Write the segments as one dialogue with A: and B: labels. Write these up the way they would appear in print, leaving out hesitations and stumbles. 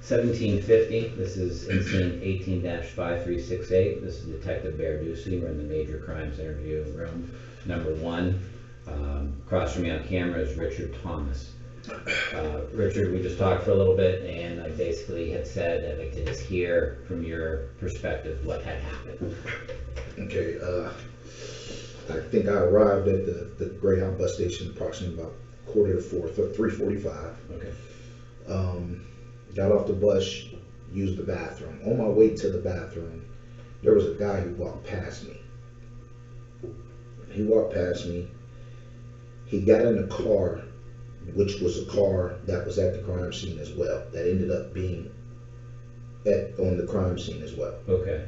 A: 1750, this is incident 18-5368. This is Detective Bear Ducey. We're in the major crimes interview room number 1. Across from me on camera is Richard Thomas. Richard, we just talked for a little bit, and I basically had said I'd like to just hear from your perspective what had happened.
B: Okay, I think I arrived at the Greyhound bus station approximately about 3:45.
A: Okay.
B: Got off the bus, used the bathroom. On my way to the bathroom, there was a guy who walked past me. He walked past me. He got in a car, which was a car that was at the crime scene as well, that ended up being on the crime scene as well.
A: Okay.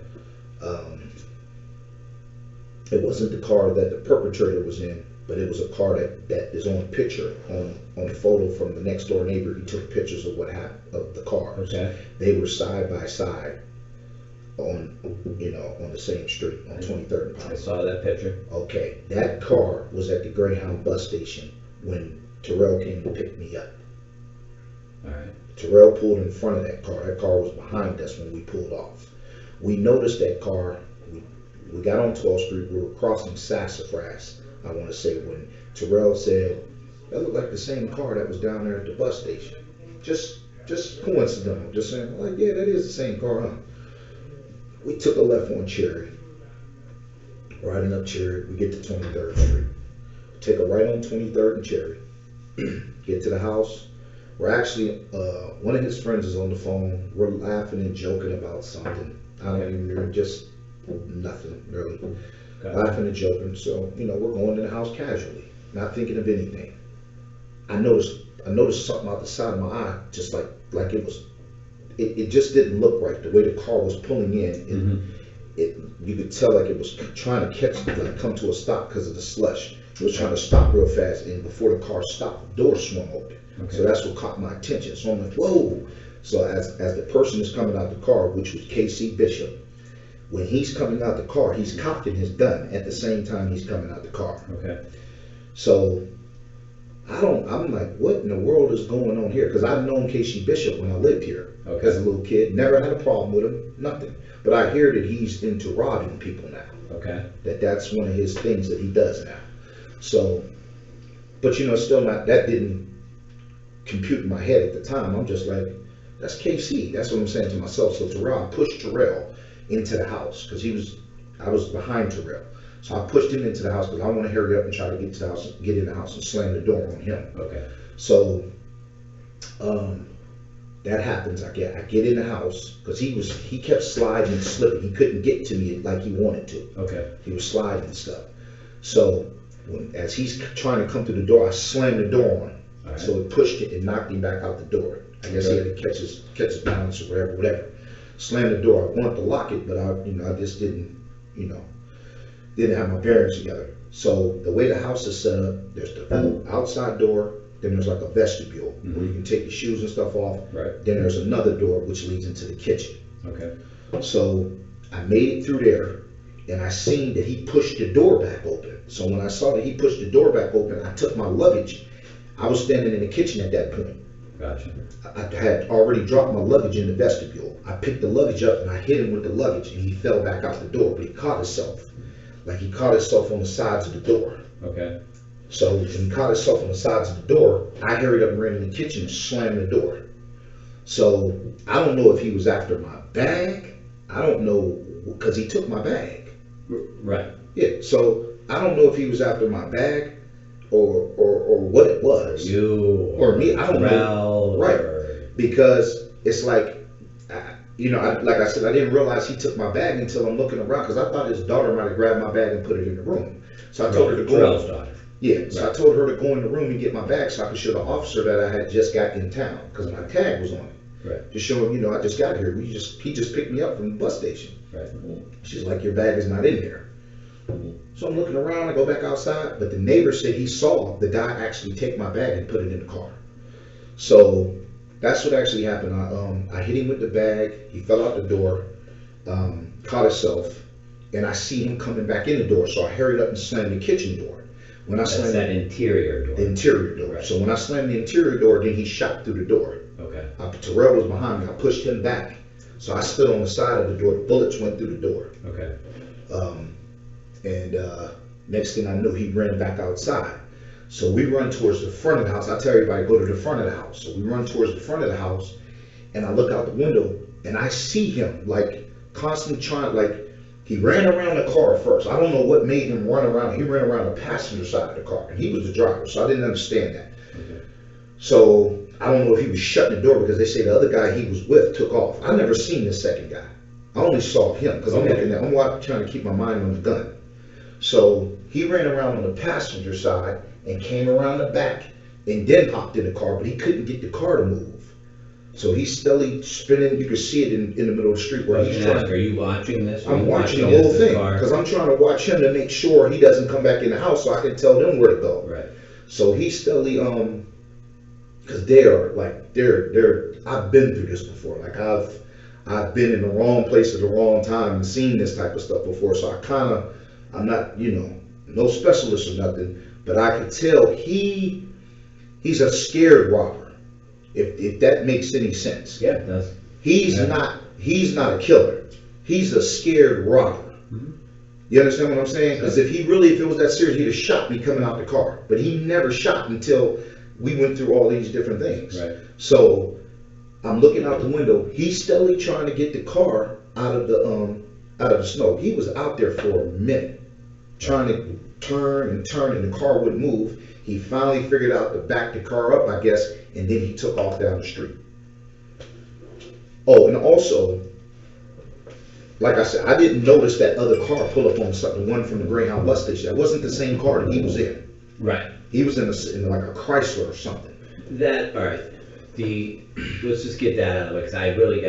B: It wasn't the car that the perpetrator was in, but it was a car that is on a picture, on a photo from the next door neighbor. He took pictures of what happened, of the cars.
A: Okay.
B: They were side by side on the same street on 23rd and Pine.
A: I saw that picture.
B: Okay, that car was at the Greyhound bus station when Terrell came to pick me up.
A: All right.
B: Terrell pulled in front of that car. That car was behind us when we pulled off. We noticed that car. We got on 12th Street. We were crossing Sassafras, I want to say, when Terrell said, that looked like the same car that was down there at the bus station. Just coincidental. Just saying, like, yeah, that is the same car, huh? We took a left on Cherry. Riding up Cherry, we get to 23rd Street. Take a right on 23rd and Cherry. Get to the house. We're actually, one of his friends is on the phone. We're laughing and joking about something. I don't even remember, just nothing really. Laughing and joking. So, we're going to the house casually, not thinking of anything. I noticed something out the side of my eye, just like it just didn't look right. The way the car was pulling in, you could tell like it was trying to come to a stop because of the slush. It was trying to stop real fast, and before the car stopped, the door swung open. Okay. So that's what caught my attention. So I'm like, whoa. So as the person is coming out the car, which was KC Bishop, when he's coming out the car, he's cocking his gun at the same time he's coming out the car.
A: Okay.
B: So I'm like, what in the world is going on here? Because I've known KC Bishop when I lived here as a little kid. Never had a problem with him, nothing. But I hear that he's into robbing people now.
A: Okay.
B: That's one of his things that he does now. So, but still not, that didn't compute in my head at the time. I'm just like, that's KC. That's what I'm saying to myself. So I pushed Terrell into the house because I was behind Terrell. So I pushed him into the house because I want to hurry up and try to get to the house, get in the house and slam the door on him.
A: Okay.
B: So that happens. I get in the house because he kept sliding and slipping. He couldn't get to me like he wanted to.
A: Okay.
B: He was sliding and stuff. So as he's trying to come through the door, I slammed the door on him. Right. So it pushed it and knocked him back out the door. I guess he had to catch his balance or whatever. Slammed the door. I wanted to lock it, but I just didn't have my bearings together. So the way the house is set up, there's the outside door, then there's like a vestibule where you can take your shoes and stuff off.
A: Right.
B: Then there's another door which leads into the kitchen.
A: Okay.
B: So I made it through there, and I seen that he pushed the door back open. So when I saw that he pushed the door back open, I took my luggage. I was standing in the kitchen at that point.
A: Gotcha.
B: I had already dropped my luggage in the vestibule. I picked the luggage up and I hit him with the luggage, and he fell back out the door, but he caught himself. Like he caught himself on the sides of the door.
A: Okay.
B: So when he caught himself on the sides of the door, I hurried up and ran in the kitchen and slammed the door. So I don't know if he was after my bag. I don't know, because he took my bag.
A: Right.
B: Yeah. So I don't know if he was after my bag or what it was.
A: You
B: or me. I don't know. Right. Because it's like, like I said, I didn't realize he took my bag until I'm looking around, because I thought his daughter might have grabbed my bag and put it in the room. So I told her to go.
A: Terrell's daughter.
B: Yeah. So I told her to go in the room and get my bag so I could show the officer that I had just got in town, because my tag was on it.
A: Right.
B: To show him, I just got here. He just picked me up from the bus station.
A: Right.
B: She's like, your bag is not in here. So I'm looking around. I go back outside, but the neighbor said he saw the guy actually take my bag and put it in the car. So that's what actually happened. I hit him with the bag. He fell out the door, caught himself, and I see him coming back in the door. So I hurried up and slammed the kitchen door. When I slammed
A: that interior door.
B: The interior door.
A: Right.
B: So when I slammed the interior door, then he shot through the door.
A: Okay.
B: Terrell was behind me. I pushed him back. So I stood on the side of the door. The bullets went through the door.
A: Okay.
B: And next thing I knew, he ran back outside. So we run towards the front of the house. I tell everybody, go to the front of the house. So we run towards the front of the house, and I look out the window, and I see him, like, constantly trying, like, he ran around the car first. I don't know what made him run around. He ran around the passenger side of the car, and he was the driver, so I didn't understand that.
A: Okay.
B: So I don't know if he was shutting the door, because they say the other guy he was with took off. I never seen the second guy. I only saw him, because I'm looking at, trying to keep my mind on the gun. So he ran around on the passenger side and came around the back and then hopped in the car, but he couldn't get the car to move. So he's steadily spinning. You can see it in the middle of the street where he's trying.
A: Are you watching this?
B: I'm watching the whole thing because I'm trying to watch him to make sure he doesn't come back in the house so I can tell them where to go.
A: Right.
B: So he's steadily, because they're, I've been through this before. Like I've been in the wrong place at the wrong time and seen this type of stuff before. So I'm not, no specialist or nothing, but I could tell he's a scared robber. If that makes any sense.
A: Yeah, it does.
B: He's not a killer. He's a scared robber.
A: Mm-hmm.
B: You understand what I'm saying? Because if it was that serious, he'd have shot me coming out the car. But he never shot until we went through all these different things.
A: Right.
B: So I'm looking out the window. He's steadily trying to get the car out of the snow. He was out there for a minute, trying to turn, and the car wouldn't move. He finally figured out to back the car up, I guess, and then he took off down the street. Oh, and also, like I said, I didn't notice that other car pull up on something, the one from the Greyhound bus station. That wasn't the same car that he was in.
A: Right.
B: He was in like a Chrysler or something.
A: All right. Let's just get that out of the way, because I really,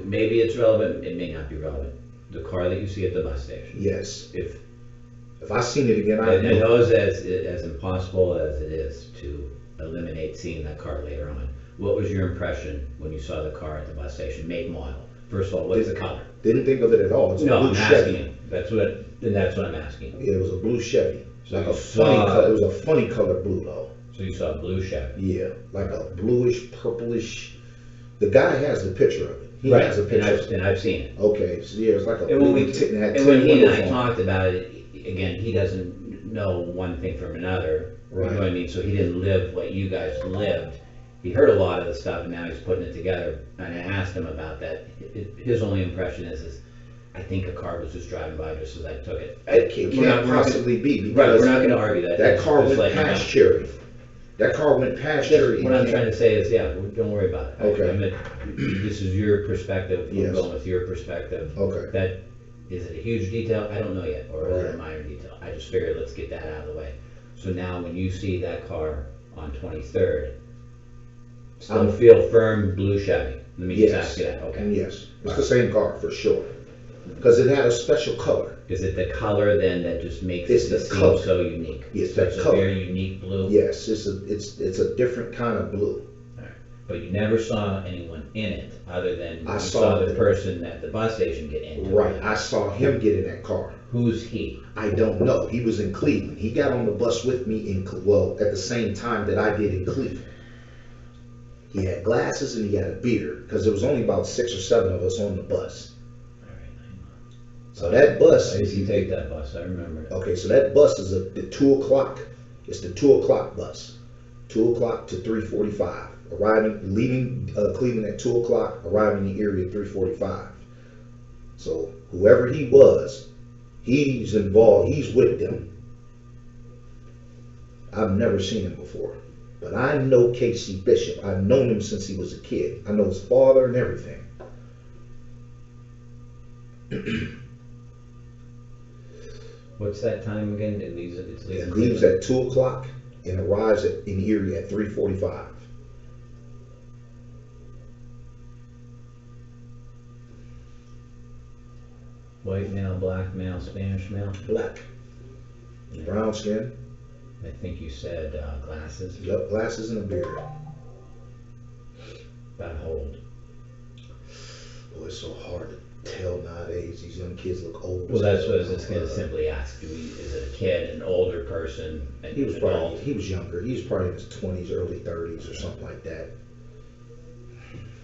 A: maybe it's relevant, it may not be relevant. The car that you see at the bus station.
B: Yes. If I seen it again,
A: I know as impossible as it is to eliminate seeing that car later on. What was your impression when you saw the car at the bus station, make model? First of all, what's the color?
B: Didn't think of it at all. It's a blue
A: I'm
B: Chevy.
A: asking. That's what I'm asking.
B: Yeah, it was a blue Chevy.
A: So
B: Like
A: you
B: a funny
A: saw-
B: color. It was a funny color blue though.
A: So you saw a blue Chevy.
B: Yeah, like a bluish, purplish. The guy has the picture of it. He
A: Right.
B: has a picture of it.
A: And I've seen it.
B: Okay, so yeah, it's like a
A: And when
B: blue tint and had
A: and when
B: tin
A: he and
B: windows
A: I
B: on it.
A: talked about it, again, he doesn't know one thing from another.
B: Right.
A: You know what I mean? So he didn't live what you guys lived. He heard a lot of the stuff, and now he's putting it together. And I asked him about that. His only impression is I think a car was just driving by just as I took it.
B: It can't possibly be
A: Right,
B: because
A: we're not going to argue that.
B: that
A: It's
B: car
A: just
B: went
A: like,
B: past Cherry. That car went past Cherry.
A: What I'm trying to say is, don't worry about it.
B: Okay.
A: This is your perspective.
B: Yes.
A: I'm going with your perspective.
B: Okay.
A: That is it a huge detail? I don't know yet, or is it
B: Right.
A: a minor detail? I just figured let's get that out of the way. So now, when you see that car on 23rd, still feel firm blue Chevy. Let me just ask you that. Okay.
B: Yes, it's the same car for sure. Because it had a special color.
A: Is it the color then that just makes
B: It's
A: it
B: the
A: seem
B: color.
A: so unique?
B: Yes,
A: So
B: that
A: it's
B: color.
A: a very unique blue.
B: Yes, it's a different kind of blue.
A: All right. But you never saw anyone in it other than
B: I
A: you
B: saw
A: saw the
B: the-
A: person at the bus station get into
B: Right,
A: it.
B: I saw him get in that car.
A: Who's he?
B: I don't know. He was in Cleveland. He got on the bus with me at the same time that I did in Cleveland. He had glasses and he had a beard because there was only about 6 or 7 of us on the bus.
A: All right.
B: So that bus.
A: I used to take that bus. I remember it.
B: Okay, so that bus is the 2 o'clock. It's the 2 o'clock bus. 2 o'clock to 3:45. Leaving Cleveland at 2 o'clock, arriving in the area at 3:45. So whoever he was, he's involved. He's with them. I've never seen him before, but I know Casey Bishop. I've known him since he was a kid. I know his father and everything.
A: What's that time again? It
B: leaves at 2 o'clock and arrives in Erie at 3:45.
A: White male, black male, Spanish male.
B: Black. Brown skin.
A: I think you said glasses.
B: Yep, glasses and a beard.
A: About hold.
B: Oh, it's so hard. Tell nowadays these young kids look old.
A: Well, that's what I was just gonna simply ask. Is it a kid, an older person, an
B: He was
A: adult?
B: he was younger. He was probably in his 20s, early 30s, or something like that.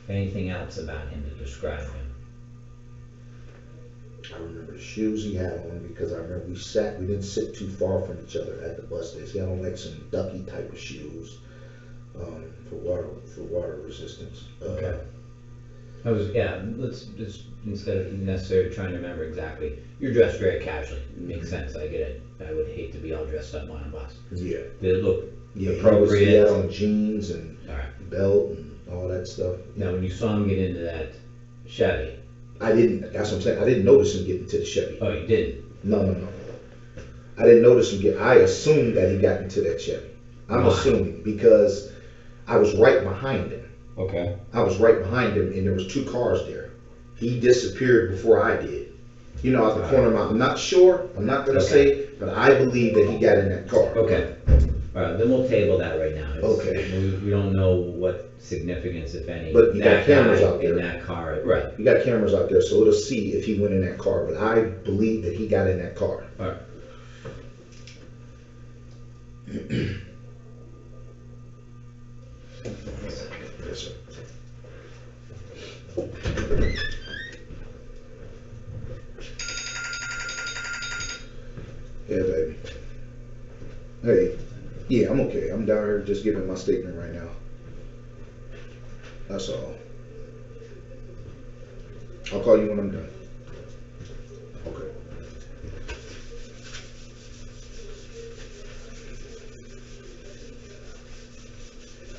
A: Anything else about him to describe him?
B: I remember the shoes he had on because I remember we didn't sit too far from each other at the bus station. He had on like some ducky type of shoes for water resistance.
A: Okay. Let's just, instead of necessarily trying to remember exactly, you're dressed very casually. It makes sense, I get it. I would hate to be all dressed up on a bus.
B: Yeah.
A: Did it look
B: Yeah,
A: appropriate?
B: he had on jeans and
A: All right.
B: belt and all that stuff.
A: Now, when you saw him get into that Chevy,
B: That's what I'm saying. I didn't notice him getting to the Chevy.
A: oh, you didn't?
B: No. I didn't notice him I assumed that he got into that Chevy. I'm
A: Why?
B: assuming because I was right behind him.
A: Okay.
B: I was right behind him and there was two cars there. He disappeared before I did. You know, out the corner of my, I'm not sure, I'm not gonna say, but I believe that he got in that car.
A: Okay. All right, then we'll table that right now.
B: Okay.
A: We don't know what significance, if any,
B: But you got
A: that
B: cameras
A: guy
B: out there.
A: in that car, right.
B: You got cameras out there, so it'll see if he went in that car, but I believe that he got in that car.
A: All right.
B: Yes, sir. Yeah, baby. Hey, yeah, I'm okay. I'm down here just giving my statement right now. That's all. I'll call you when I'm done. Okay.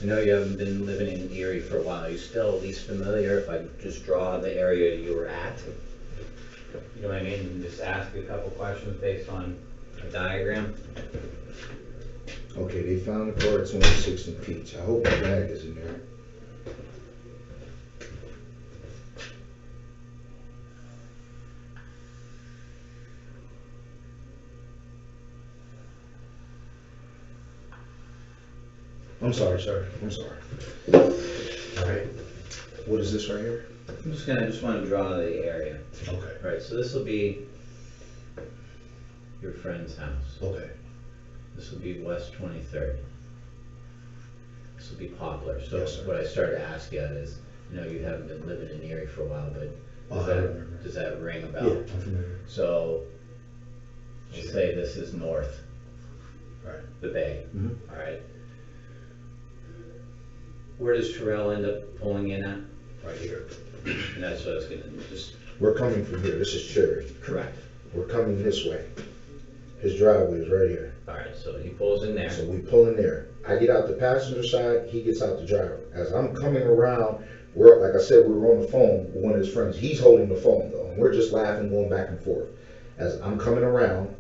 A: I know you haven't been living in Erie for a while. Are you still at least familiar if I just draw the area you were at? You know what I mean? And just ask you a couple questions based on a diagram.
B: Okay, they found the car at 26th and Peach. I hope my bag is in there. I'm sorry, sir. I'm sorry. All right. What is this right here?
A: I just want to draw the area.
B: Okay.
A: All right, so this will be your friend's house.
B: Okay.
A: This will be West 23rd. This will be Poplar. So
B: Yes, sir.
A: what I started to ask you is, you know, you haven't been living in Erie for a while, but
B: I remember.
A: does that ring a bell?
B: Yeah, I'm familiar.
A: So we'll say this is north,
B: Right.
A: the bay.
B: Mhm.
A: All right. Where does Terrell end up pulling in at?
B: Right here.
A: And that's what I was gonna just
B: We're coming from here. This is Cherry.
A: correct.
B: We're coming this way. His driveway is right here.
A: All right, so he pulls in there.
B: So we pull in there. I get out the passenger side, he gets out the driver. As I'm coming around, like I said, we were on the phone with one of his friends. He's holding the phone though. And we're just laughing, going back and forth. As I'm coming around,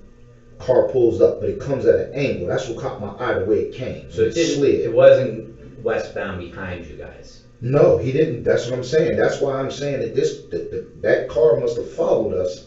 B: car pulls up, but it comes at an angle. That's what caught my eye, the way it came.
A: So it
B: slid.
A: it wasn't westbound behind you guys.
B: No, he didn't. That's what I'm saying. That's why I'm saying that that car must have followed us.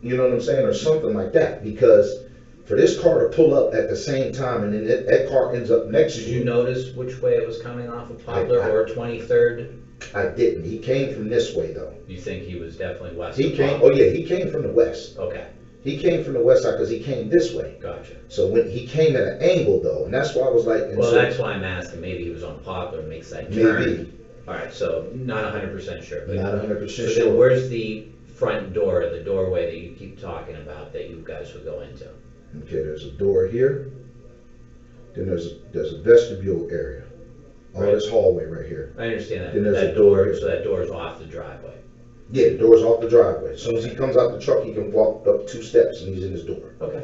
B: You know what I'm saying, or something like that. Because for this car to pull up at the same time, and then that car ends up next to
A: Did you
B: you.
A: notice which way it was coming off of Poplar
B: I-
A: or 23rd?
B: I didn't. He came from this way though.
A: You think he was definitely west
B: He
A: of
B: came.
A: Poplar?
B: Oh yeah, he came from the west.
A: Okay,
B: He came from the west side because he came this way.
A: gotcha.
B: So when he came at an angle though, and that's why I was like, and
A: Well,
B: so,
A: that's why I'm asking. Maybe he was on Poplar and makes that turn.
B: maybe
A: All right, so not 100% sure. But
B: not 100%
A: so
B: sure.
A: then where's the front door, the doorway that you keep talking about that you guys would go into?
B: Okay, there's a door here. Then there's a vestibule area. All
A: Right.
B: this hallway right here.
A: I understand that.
B: Then there's
A: That
B: a door.
A: so that door's off the driveway.
B: Yeah, the door's off the driveway. As soon as he comes out the truck, he can walk up 2 steps and he's in his door.
A: Okay.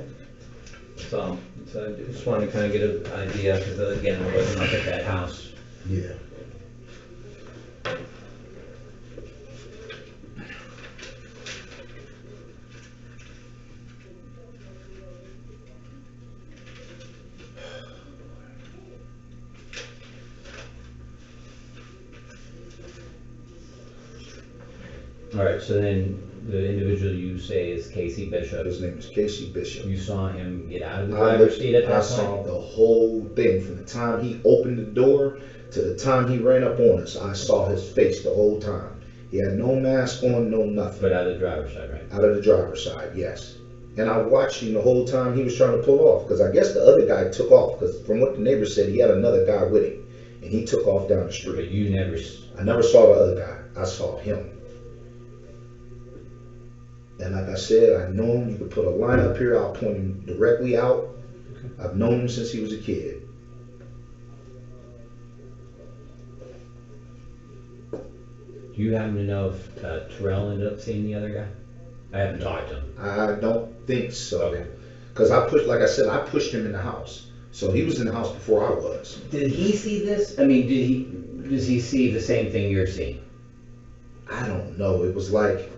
A: So I just wanted to kind of get an idea, because again, I wasn't up at that house.
B: Yeah.
A: All right, so then the individual you say is Casey Bishop.
B: His name is Casey Bishop.
A: You saw him get out of the
B: I
A: driver's seat at
B: I
A: that
B: saw
A: point?
B: the whole thing from the time he opened the door to the time he ran up on us. I saw his face the whole time. He had no mask on, no nothing.
A: But out of the driver's side, right?
B: Out of the driver's side, yes. And I watched him the whole time he was trying to pull off, because I guess the other guy took off, because from what the neighbor said, he had another guy with him, and he took off down the street.
A: But you never.
B: I never saw the other guy. I saw him. And like I said, I know him. You could put a line up here. I'll point him directly out. Okay. I've known him since he was a kid.
A: Do you happen to know if Terrell ended up seeing the other guy? I haven't talked to him.
B: I don't think so.
A: Okay.
B: Because like I said, I pushed him in the house. So he was in the house before I was.
A: Did he see this? I mean, does he see the same thing you're seeing?
B: I don't know. It was like,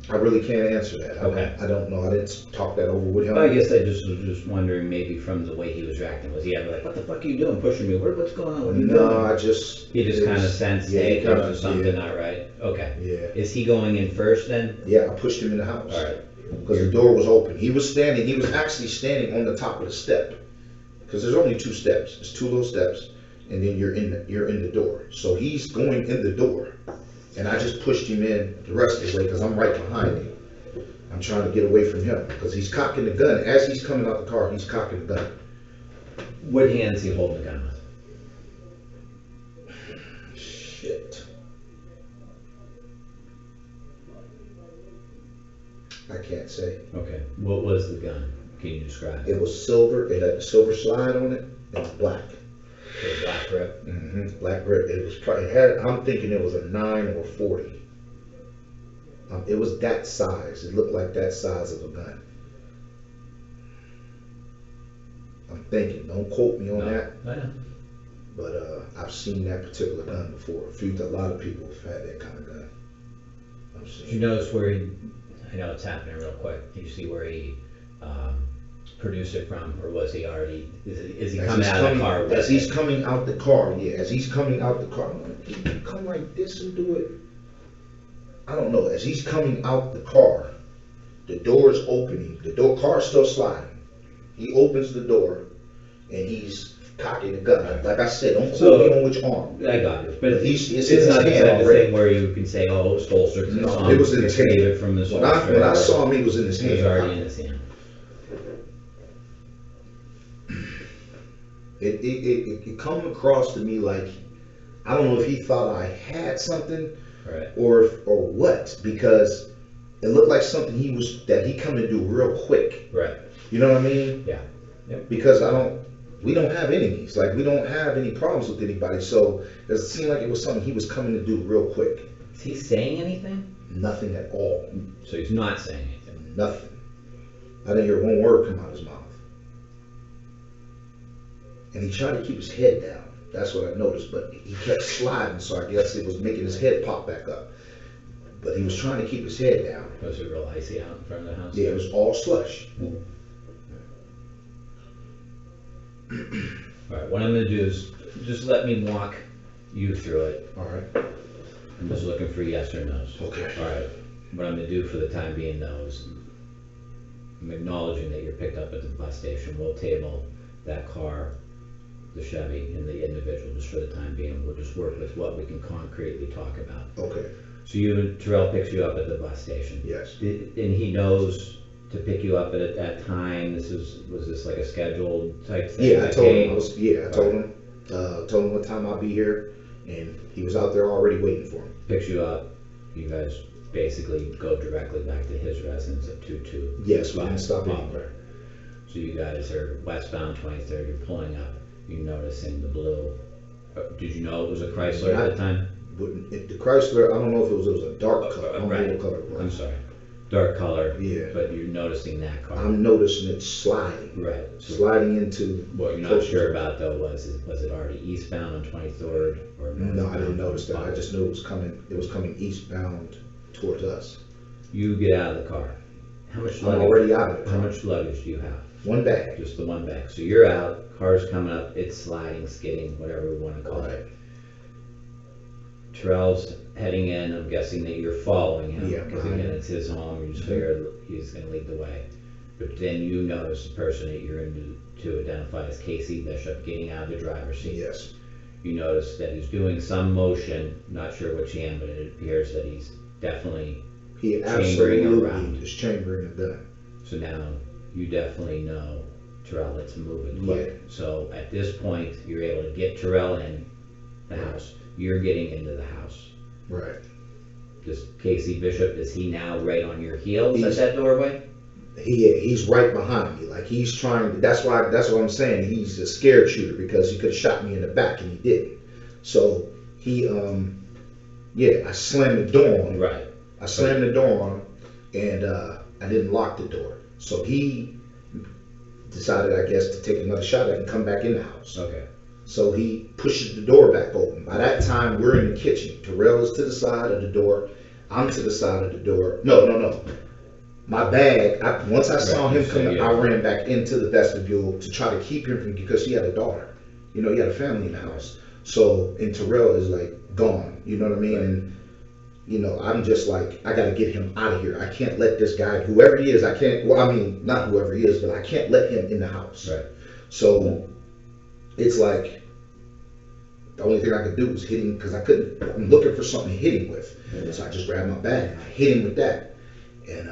B: I really can't answer that.
A: Okay.
B: I don't know. I didn't talk that over with him.
A: Well, I guess I just was just wondering, maybe from the way he was reacting, was he ever like, what the fuck are you doing, pushing me? What's going on? What are you doing? He just kind of sensed, hey, there's something not right. Okay.
B: Yeah.
A: Is he going in first then?
B: Yeah, I pushed him in the house.
A: All right.
B: Because the door was open. He was actually standing on the top of the step. Because there's only 2 steps. There's 2 little steps, and then you're in the door. So he's going in the door, and I just pushed him in the rest of the way because I'm right behind him. I'm trying to get away from him because he's cocking the gun. As he's coming out the car, he's cocking the gun.
A: What hand is he holding the gun with?
B: Shit. I can't say.
A: Okay. What was the gun? Can you describe it?
B: It was silver. It had a silver slide on it. It was black.
A: A black grip?
B: Mm-hmm. Black grip. It was probably I'm thinking it was a 9 or 40. It was that size. It looked like that size of a gun. I'm thinking. Don't quote me on that.
A: I know.
B: But I've seen that particular gun before. A lot of people have had that kind of gun.
A: Did you notice where he? I know it's happening real quick. Did you see where he produced it from, or was he already? Is he coming out of the car?
B: As he's coming out the car, yeah. As he's coming out the car, I'm like, can you come like this and do it? I don't know. As he's coming out the car, the door is opening. The car's still sliding. He opens the door, and he's cocking the gun. Like I said, don't quote me on which arm.
A: I got it. But
B: it's
A: not the
B: hand
A: type of
B: already.
A: thing where you can say, oh, it's holster.
B: No, it was in his hand.
A: It from his
B: when I saw him, he was in his hand.
A: He was already in his hand.
B: It come across to me like, I don't know if he thought I had something,
A: right,
B: or what, because it looked like something that he come to do real quick.
A: Right.
B: You know what I mean?
A: Yeah. Yep.
B: Because we don't have enemies. Like, we don't have any problems with anybody. So it seemed like it was something he was coming to do real quick.
A: Is he saying anything?
B: Nothing at all.
A: So he's not saying anything?
B: Nothing. I didn't hear one word come out of his mouth. And he tried to keep his head down. That's what I noticed. But he kept sliding, so I guess it was making his head pop back up. But he was trying to keep his head down.
A: Was it real icy out in front of the house?
B: Yeah, it was all slush.
A: All right, what I'm going to do is just let me walk you through it.
B: All right.
A: I'm just looking for yes or no's.
B: Okay.
A: All right. What I'm going to do for the time being, though, is I'm acknowledging that you're picked up at the bus station. We'll table that car, the Chevy, and the individual just for the time being. We'll just work with what we can concretely talk about.
B: Okay.
A: So Terrell picks you up at the bus station.
B: Yes.
A: And he knows to pick you up at that time. Was this like a scheduled type thing?
B: Yeah, I told him. Told him what time I'll be here, and he was out there already waiting for him.
A: Picks you up. You guys basically go directly back to his residence at 22.
B: Yes, we didn't stop anywhere.
A: So you guys are westbound 23rd. You're pulling up. You're noticing the blue. Did you know it was a Chrysler at the time?
B: The Chrysler, I don't know if it was a dark color. I don't know what color it was.
A: I'm sorry. Dark color.
B: Yeah.
A: But you're noticing that car.
B: I'm noticing it sliding.
A: Right.
B: Sliding into.
A: What you're not sure about though was it already eastbound on 23rd or
B: no? I didn't notice that. I just knew it was coming. It was coming eastbound towards us.
A: You get out of the car. How much luggage?
B: I'm already out of the car.
A: How much luggage do you have?
B: One bag.
A: Just the one bag. So you're out. Car's coming up. It's sliding, skidding, whatever we want to call it. Terrell's heading in. I'm guessing that you're following him.
B: Yeah.
A: Because again, it's his home. You just figure he's going to lead the way. But then you notice the person that you're in to identify as Casey Bishop getting out of the driver's seat.
B: Yes.
A: you notice that he's doing some motion, not sure which hand, but it appears that he's definitely
B: He
A: chambering
B: absolutely
A: around.
B: is chambering the gun.
A: So now you definitely know Terrell, let's move it
B: Yeah.
A: quick. So at this point, you're able to get Terrell in the house. You're getting into the house.
B: Right.
A: Does Casey Bishop, is he now right on your heels at
B: He's-
A: that doorway?
B: He's right behind me. Like he's trying. That's what I'm saying. He's a scared shooter because he could have shot me in the back and he didn't. So he I slammed the door on him.
A: Right.
B: I slammed the door on him and I didn't lock the door. So he decided, I guess, to take another shot at it and come back in the house.
A: Okay.
B: So he pushes the door back open. By that time, we're in the kitchen. Terrell is to the side of the door. I'm to the side of the door. No. My bag, once I saw
A: Right,
B: him
A: so
B: coming,
A: yeah.
B: I ran back into the vestibule to try to keep him from, because he had a daughter. You know, he had a family in the house. So, and Terrell is like gone. You know what I mean?
A: Right.
B: And, you know, I'm just like, I got to get him out of here. I can't let this guy, whoever he is, not whoever he is, but I can't let him in the house.
A: Right.
B: So it's like the only thing I could do was hit him because I'm looking for something to hit him with. So I just grabbed my bag and I hit him with that. And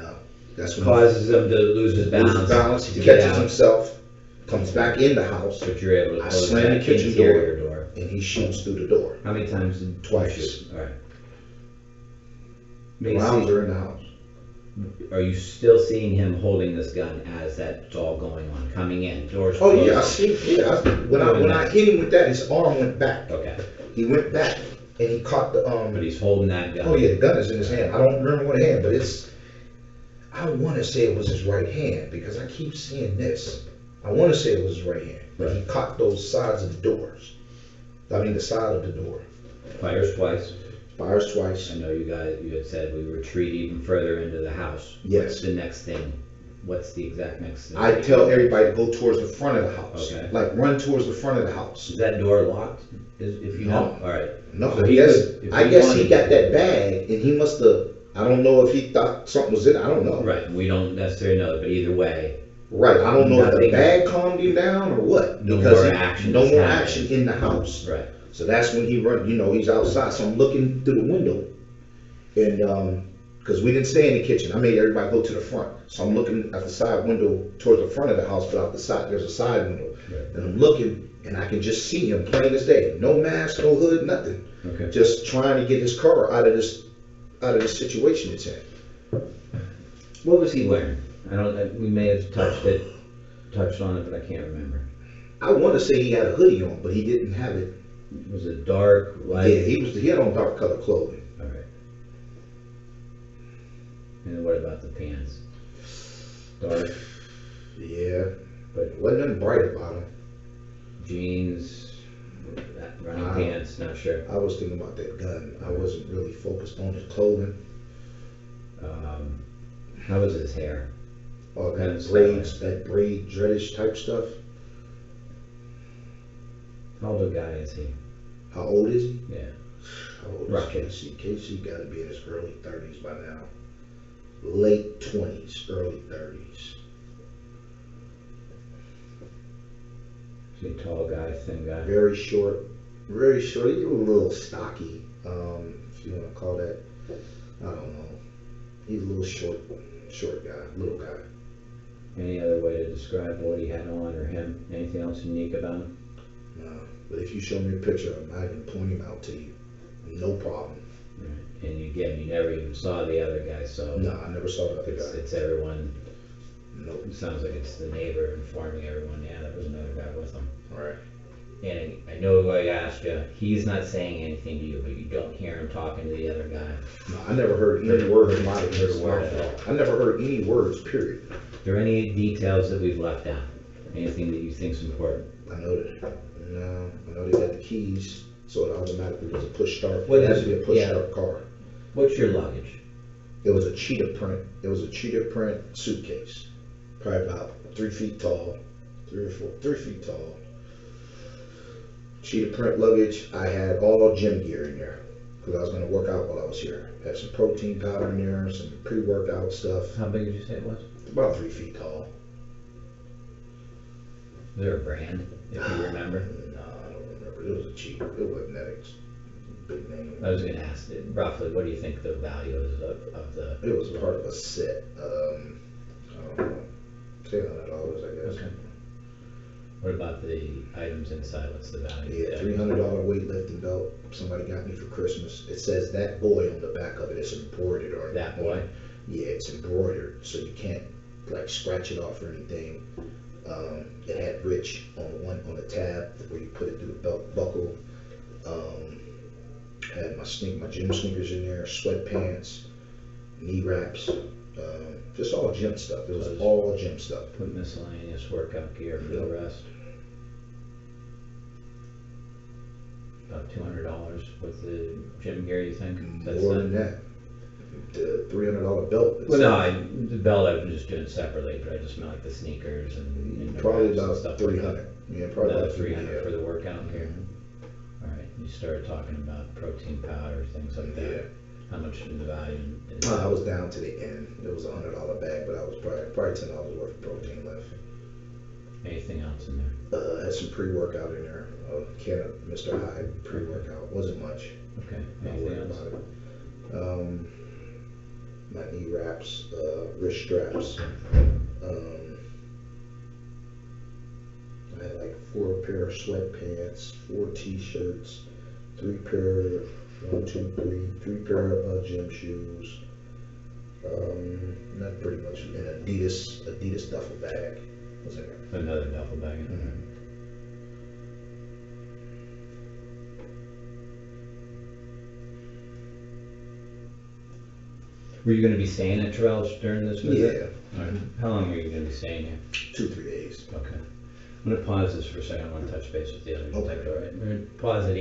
B: that's when
A: Causes him to lose his
B: he
A: balance.
B: loses balance,
A: to
B: he
A: get
B: catches
A: out,
B: himself, comes back in the house,
A: but you're able to
B: I
A: close
B: slam the
A: that
B: kitchen
A: interior door.
B: and he shoots through the door.
A: How many times did you
B: Twice.
A: shoot? All right.
B: The rounds are in the house.
A: Are you still seeing him holding this gun as that's all going on, coming in, doors
B: Oh
A: closing?
B: yeah, I see. Yeah, when I hit him with that, his arm went back.
A: Okay,
B: He went back and he caught the
A: but he's holding that gun.
B: Oh yeah, the gun is in his hand. I don't remember what hand, but I want to say it was his right hand because I keep seeing this. I want to say it was his right hand, but he caught those sides of the doors. I mean the side of the door.
A: Fires twice.
B: Fires twice.
A: I know you had said we retreat even further into the house.
B: Yes.
A: What's the next thing? What's the exact next thing?
B: I tell everybody to go towards the front of the house.
A: Okay.
B: Like run towards the front of the house.
A: Is that door locked? If you know? All right.
B: No,
A: So
B: I
A: he
B: guess
A: could- if
B: I
A: he
B: guess
A: wanted
B: he got
A: to-
B: that bag and he must have. I don't know if he thought something was in it. I don't know.
A: Right, we don't necessarily know, but either way,
B: Right. I don't know if the
A: Nothing.
B: bag calmed him down or what.
A: No
B: because
A: more action
B: No
A: is
B: more
A: happening.
B: action in the house.
A: right.
B: So that's when he run. You know, he's outside. So I'm looking through the window, and because we didn't stay in the kitchen, I made everybody go to the front. So I'm looking at the side window towards the front of the house, but out the side there's a side window,
A: Right.
B: and I'm looking, and I can just see him plain as day. No mask, no hood, nothing.
A: Okay.
B: Just trying to get his car out of this situation it's in.
A: What was he wearing? We may have touched on it, but I can't remember.
B: I want to say he had a hoodie on, but he didn't have it.
A: Was it dark, light?
B: Yeah, he had on dark colored clothing.
A: All right. And what about the pants? Dark,
B: Yeah,
A: but
B: wasn't nothing bright about him.
A: jeans, running
B: Wow.
A: pants, not sure.
B: I was thinking about that gun. I wasn't really focused on his clothing.
A: How was his hair?
B: All
A: Kind
B: that
A: of
B: braids, that braid dreadish type stuff.
A: How old a guy is he?
B: How old is he?
A: Yeah.
B: How old
A: Roughly.
B: is Casey? Casey got to be in his early 30s by now. Late 20s, early 30s.
A: Is he a tall guy, thin guy?
B: Very short, very short. He's a little stocky, if you want to call that. I don't know. He's a little short guy, little guy.
A: Any other way to describe what he had on or him? Anything else unique about him?
B: No, but if you show me a picture of him, I can point him out to you. No problem.
A: Right. And again, you never even saw the other guy, so
B: No, I never saw the other
A: it's,
B: guy.
A: it's everyone.
B: Nope.
A: It sounds like it's the neighbor informing everyone, yeah, there was another guy with him.
B: All right.
A: And I know I asked you, he's not saying anything to you, but you don't hear him talking to the other guy.
B: No, I never heard any word of mine.
A: Heard a word at all.
B: I never heard any words, period.
A: Are there any details that we've left out? Anything that you think is important?
B: I know they got the keys, so it automatically was a push start.
A: What
B: It has
A: is-
B: to be a push
A: yeah.
B: start car.
A: What's your luggage?
B: It was a cheetah print. It was a cheetah print suitcase, probably about 3 feet tall, 3 feet tall. Cheetah print luggage. I had all gym gear in there because I was going to work out while I was here. Had some protein powder in there, some pre-workout stuff.
A: How big did you say it was?
B: About 3 feet tall.
A: Is there a brand, if you remember?
B: No, I don't remember. It was a cheap. It wasn't that big name.
A: I was gonna ask, roughly, what do you think the value is of the?
B: It was part of a set. I don't know, $1,200, I guess.
A: Okay. What about the items inside? What's the value?
B: Yeah, $300 weightlifting belt. Somebody got me for Christmas. It says "that boy" on the back of it. It's embroidered on
A: That boy?
B: Yeah, it's embroidered, so you can't like scratch it off or anything. It had "Rich" on the tab where you put it through the belt buckle. Had my gym sneakers in there, sweatpants, knee wraps, just all gym stuff. It was all gym stuff.
A: Put miscellaneous workout gear for the rest. About $200 with the gym gear, you think?
B: More than that. The $300 belt.
A: Well, no, the belt I was just doing separately, but I just meant like the sneakers and the
B: probably
A: wraps and
B: about
A: stuff
B: 300.
A: Like
B: Yeah, probably
A: another
B: about
A: 300 for the workout gear.
B: Mhm.
A: All right, you started talking about protein powder, things like that.
B: Yeah.
A: How much in the value?
B: I was down to the end. It was $100 bag, but I was probably $10 worth of protein left.
A: Anything else in there?
B: Had some pre-workout in there. A can of Mr. Hyde pre-workout. Wasn't much.
A: Okay.
B: Not
A: Anything
B: worried
A: else?
B: about it. My knee wraps, wrist straps. I had like 4 pair of sweatpants, 4 t-shirts, 3 pair, 3 pair of gym shoes. Not pretty much an Adidas duffel bag was in there.
A: Another duffel bag in there. Were you going to be staying at Terrell's during this visit?
B: Yeah.
A: All right. How long were you going to be staying here?
B: 2-3 days.
A: Okay. I'm going to pause this for a second. I want to touch base with the other
B: Okay.
A: detective. All right. We're going to pause it.